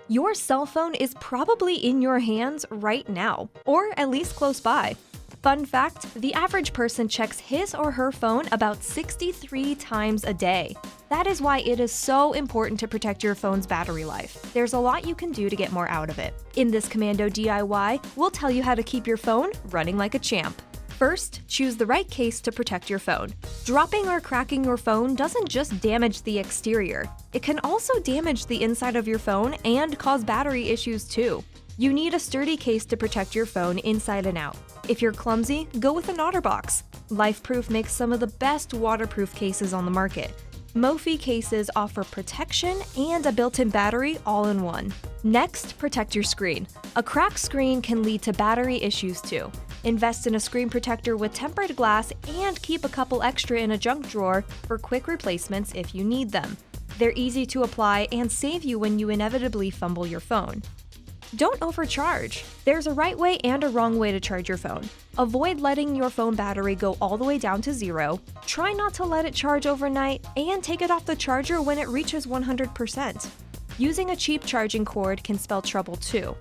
Your cell phone is probably in your hands right now, or at least close by. Fun fact, the average person checks his or her phone about 63 times a day. That is why it is so important to protect your phone's battery life. There's a lot you can do to get more out of it. In this Komando DIY, we'll tell you how to keep your phone running like a champ. First, choose the right case to protect your phone. Dropping or cracking your phone doesn't just damage the exterior. It can also damage the inside of your phone and cause battery issues too. You need a sturdy case to protect your phone inside and out. If you're clumsy, go with an OtterBox. LifeProof makes some of the best waterproof cases on the market. Mophie cases offer protection and a built-in battery all in one. Next, protect your screen. A cracked screen can lead to battery issues too. Invest in a screen protector with tempered glass and keep a couple extra in a junk drawer for quick replacements if you need them. They're easy to apply and save you when you inevitably fumble your phone. Don't overcharge. There's a right way and a wrong way to charge your phone. Avoid letting your phone battery go all the way down to zero. Try not to let it charge overnight, and take it off the charger when it reaches 100%. Using a cheap charging cord can spell trouble too.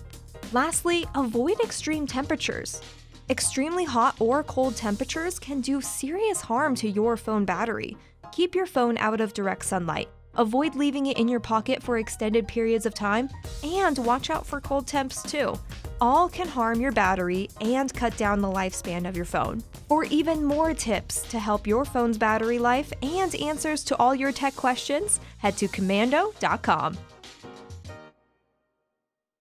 Lastly, avoid extreme temperatures. Extremely hot or cold temperatures can do serious harm to your phone battery. Keep your phone out of direct sunlight. Avoid leaving it in your pocket for extended periods of time, and watch out for cold temps too. All can harm your battery and cut down the lifespan of your phone. For even more tips to help your phone's battery life and answers to all your tech questions, head to komando.com.